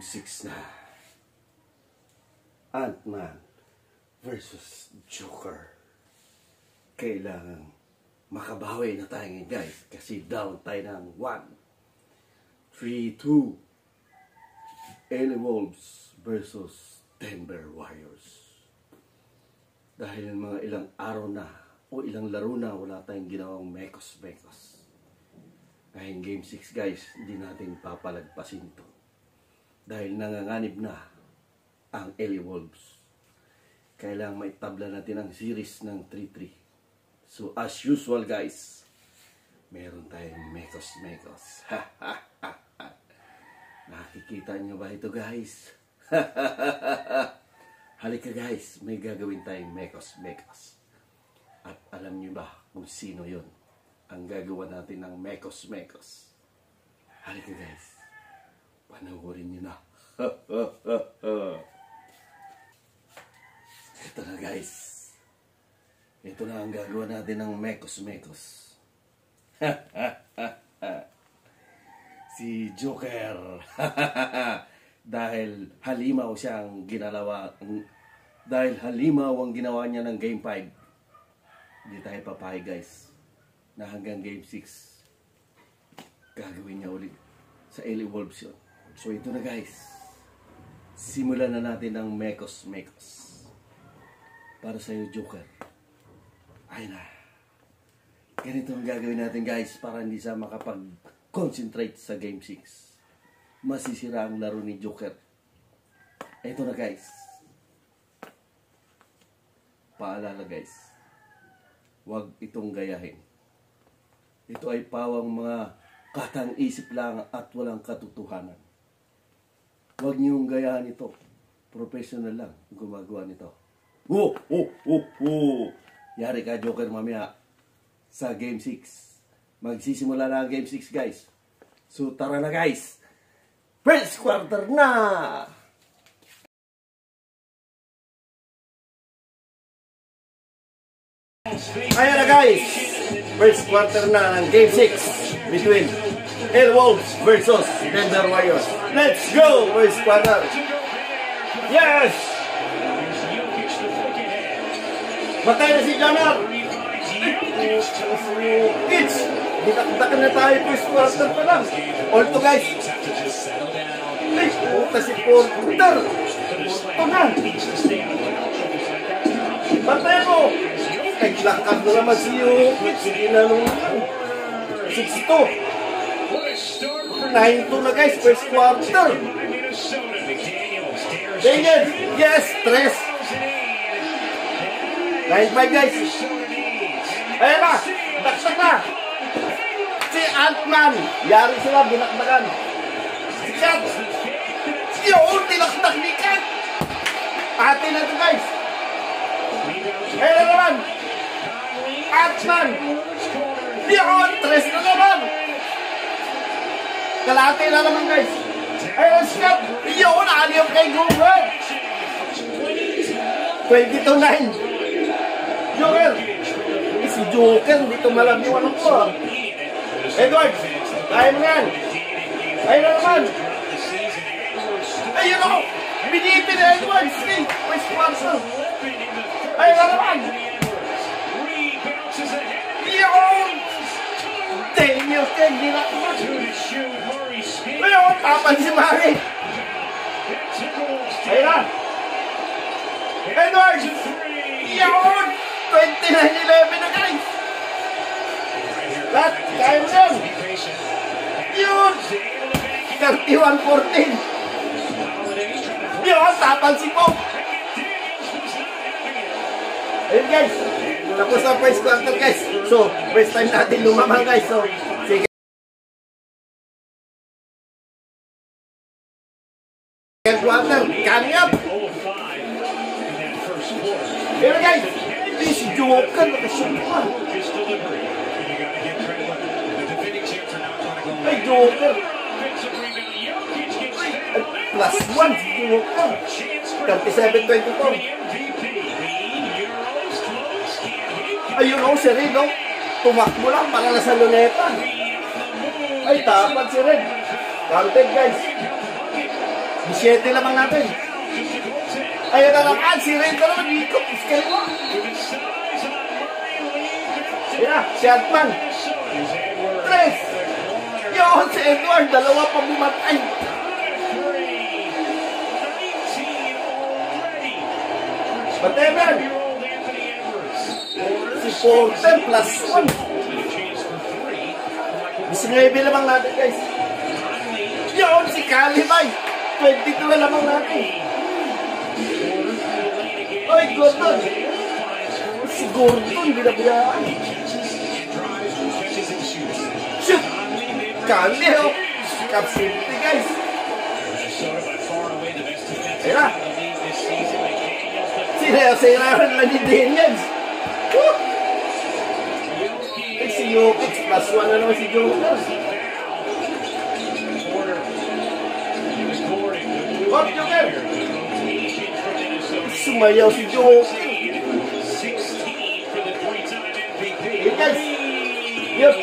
6 na. Ant-Man versus Joker. Kailangan makabawi na tayo ngayon, guys. Kasi down tayo ng 1, 3-2. LA Wolves versus Denver Warriors. Dahil mga ilang araw na o ilang laro na wala tayong ginawang mekos-mekos. Ngayon game 6, guys, hindi natin papalagpasin ito. Dahil nanganganib na ang LA Wolves. Kailangan maitabla natin ang series ng 3-3. So as usual, guys, meron tayong mekos-mekos. Nakikita nyo ba ito, guys? Halika, guys, may gagawin tayong mekos-mekos. At alam nyo ba kung sino yon ang gagawa natin ng mekos-mekos? Halika, guys, panoorin nyo na. Ito na, guys. Ito na ang gagawa natin ng mekos-mekos. Si Joker. Dahil halimaw siyang ginalawa. Dahil halimaw ang ginawa niya ng Game 5. Hindi tayo papayag, guys, na hanggang Game 6 gagawin niya ulit sa LA Wolves yun. So ito na, guys. Simulan na natin ang mekos-mekos. Para sa iyo, Joker. Ay na. Ganito ang gagawin natin, guys, para hindi siya makapag-concentrate sa Game 6. Masisira ang laro ni Joker. Ito na, guys. Paalala, guys. Huwag itong gayahin. Ito ay pawang mga katang-isip lang at walang katotohanan. Huwag niyong gayahan ito. Professional lang gumagawa nito. Yari ka, Joker, mamaya sa Game 6. Magsisimula na ang Game 6, guys. So tara na, guys. First quarter na! Ayan na, guys. First quarter na ng Game 6 between LA Wolves versus Denver Warriors. Let's go! First quarter. Yes! Matay na si Jamar. It's ditakdakan na tayo first quarter pa lang. All to, guys. Ay, puta si Porter. Ito na. Matay mo. Naglakad na naman si Jokic. Sige na nung 6-2. 9-2 na, guys. First quarter. Daniel. Yes. 3. 9-5, guys. Ayan na. Daksak na. Si Ant-Man. Yari sila. Binakbakan. Si Kat. Yun. Tinaktak ni Kat. Ate na ito, guys. Ayan na naman. Ant-Man. Yun. 3 na naman. Kalate na naman, guys. Ayan si Kat. Yun. Aliyong kay Google. 22-9. Joker! Si Joker, dito malamiwan ako. Edward! Kaya mo yan! Ayun na naman! Ayun ako! Binipin na Edward! Sige! May sponsor! Ayun na naman! Yun! Daniel Keg! Di na ako! Ayun! Tapan si Mari! Ayun na! Edward! Yun! 29-11 na, guys! Lahat, kaya mo yan! Yun! 31-14! Yun! Tapan si Pop! Ayun, guys! Tapos na first quarter, guys! So, first time natin lumamang, guys! So, sige! Second quarter, coming up! Ayun, guys! Si Joker, nakasumpah. Ay, Joker. Plus 1 si Joker. 37-22. Ayun o, si Red, o. Tumakbo lang para nasa luneta. Ay, tapat si Red. Counted, guys. 17 lamang natin. Ayun na naman, si Renta naman, ikot, iskali mo. Ayan, si Antman. 3. Yun, si Edward, dalawa pa bumatay. Whatever. Si Porter plus 1. 19 lamang natin, guys. Yun, si Kalibay. 22 na lamang natin. Oy, Gordon. Si Gordon, binabiyaan. Shoot! Kali, oh. Cap City, guys. Ayan na. Sinasirahan lang ni Daniels. Woo! Ay, si Jokic, plus 1 na naman si Jokic. What, Joker? Sumayaw si Jokic. Hey, guys. Yup.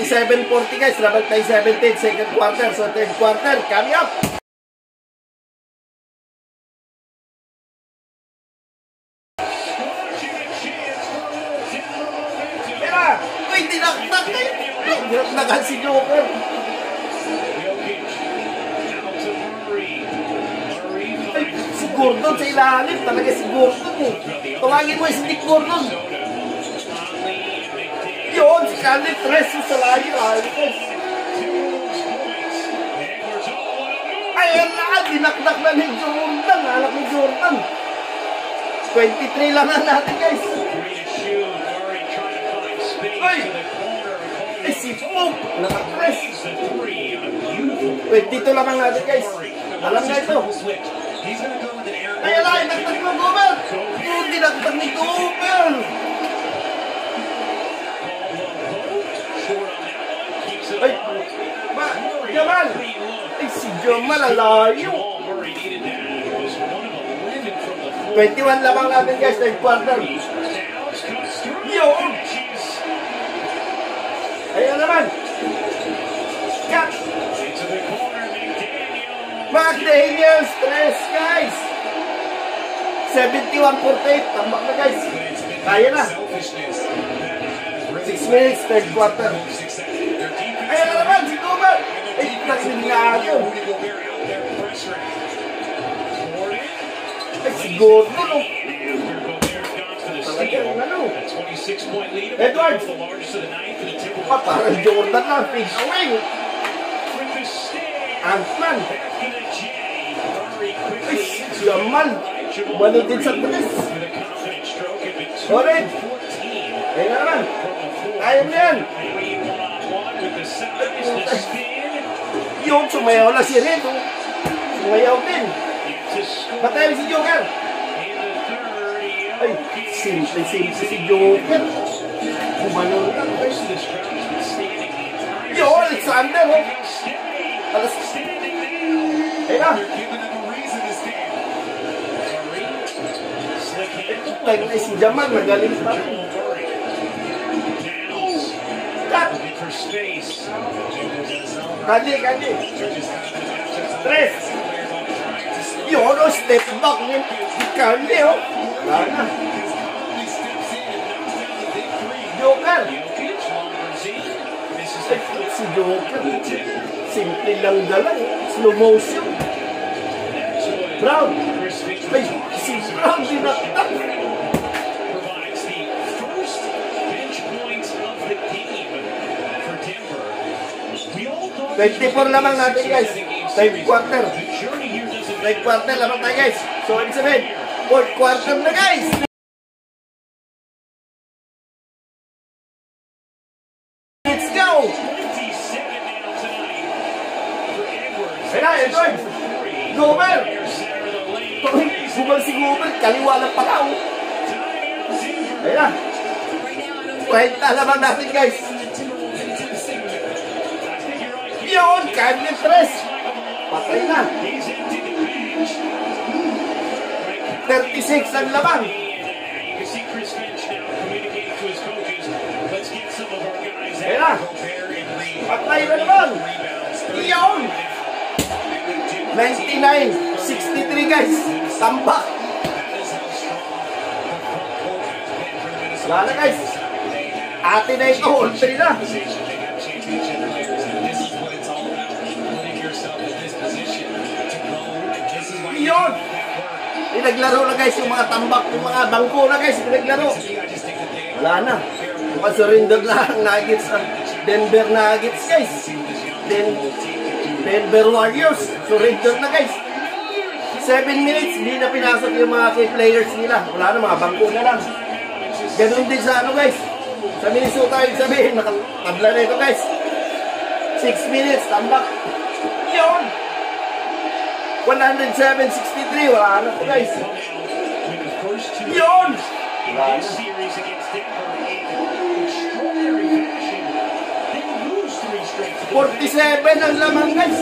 57-40, guys. Rabal tayo 17, second quarter. So, third quarter, coming up. Dinakdakan si Joker. Ay, si Gordon sa ilalim. Talaga si Gordon eh. Tawagin mo si Nick Gordon. Yun, si Khalid Tres sa layo. Ayan na, dinakdak na ni Jordan. Anak ni Jordan. 23 lang na natin, guys. Ay! Si Pope, naka-press. 22 lamang natin, guys. Alam na ito. Ay, alay, nagtag ng Gober. Yung dinagtag ni Gober. Ay, Jamal. Ay, si Jamal, alayo. 21 lamang natin, guys, third quarter. Yun. Ayan naman. Cut. McDaniels, 3, guys. 71-48. Tambak na, guys. Kaya na. 6 minutes, third quarter. Ayan na naman, si Gober. Ay, nagsinado. Ay, si Gordon, oh. Talagang ano. Edward. Parang Jordan lang, fade away. Antman. Ay, Jamal. Umano din sa 3. Oren. Ayun na naman. Ayaw na yan. Yun, sumayaw lang si Redo. Sumayaw din. Batayin si Joker. Ay, simple si Joker. Umano lang. Yo, Alexander, oh. Alas. Ayun na. Ito tayo na si Jamal, magaling pa rin. Cut. Kali. 3. Yun, oh, step back niya. Kali, oh. Wala na. Joker. Si Joker. Simple lang dalang. Slow motion. Brown. Ay, si Brown dinaktak. 24 lamang natin, guys. Third quarter. Third quarter lamang tayo, guys. So, ibig sabihin, fourth quarter na, guys. Let's go! Ayun na, Edward. Gober. Bumang si Gober, kaliwa ng palaw. Ayun na. 40 lamang natin, guys. Yun, Kanye 3. Patay na. 36 ang laban. Ayun na. Patay na naman. Yun. 99-63 guys. Tambak. Wala na guys. Ate na ito. All 3 na. Yun. Pinaglaro na guys yung mga tambak. Yung mga bangko na guys. Pinaglaro. Wala na. Surrender na ang Nuggets. Denver Nuggets guys. Denver Warriors. Surrender na guys. 7 minutes. Hindi na pinasok yung mga key players nila. Wala na, mga bangko na lang. Ganun din sa ano guys. Sa Minnesota yung sabihin. Nakatabla na ito guys. 6 minutes. Tambak. Yun. 107-63. Wala na ito guys. Yun. Wala na. 47 ang laman guys.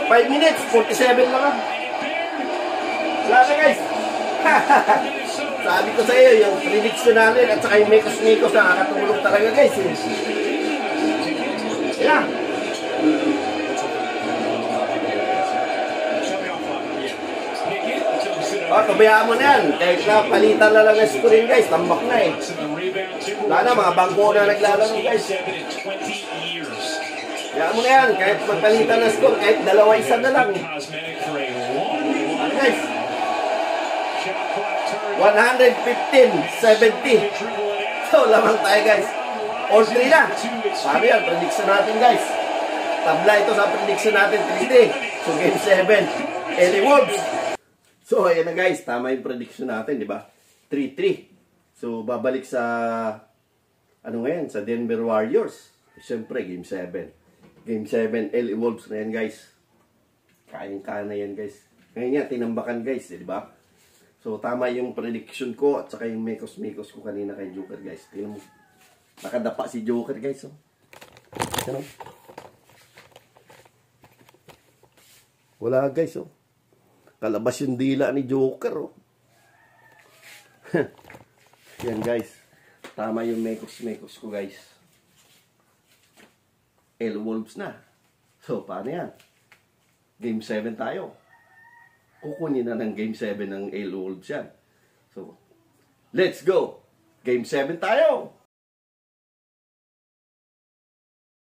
5 minutes, 47 lang. Wala na guys. Sabi ko sa iyo, yung prediction natin at saka yung Mekos nakakatulong talaga guys. Yan. Pabayaan mo na yan. Kahit na palitan na lang ang scoring guys. Tambak na eh. Wala na, mga bangko na naglalaro guys. Pabayaan mo na yan. Kahit magpalitan na score. Kahit 2-1 na lang. Ano guys? 115-70. So, lamang tayo guys. All 3 na. Sabi yan, prediction natin guys. Tabla ito sa prediction natin 3-3. So, game 7. LA Wolves. So, ayan na guys, tama yung prediction natin, di ba? 3-3. So, babalik sa, ano ngayon, sa Denver Warriors. Siyempre, Game 7. Game 7, LA Wolves na yan guys. Kayang-kaya na yan guys. Ngayon yan, tinambakan guys, di ba? So, tama yung prediction ko at saka yung Mekos ko kanina kay Joker guys. Tingnan mo, nakadapa si Joker guys. Oh. Ano? Wala guys, oh. Kalabas yung dila ni Joker, oh. Yan, guys. Tama yung Mekos ko, guys. L Wolves na. So, paano yan? Game 7 tayo. Kukunin na ng Game 7 ng L Wolves yan. So, let's go! Game 7 tayo!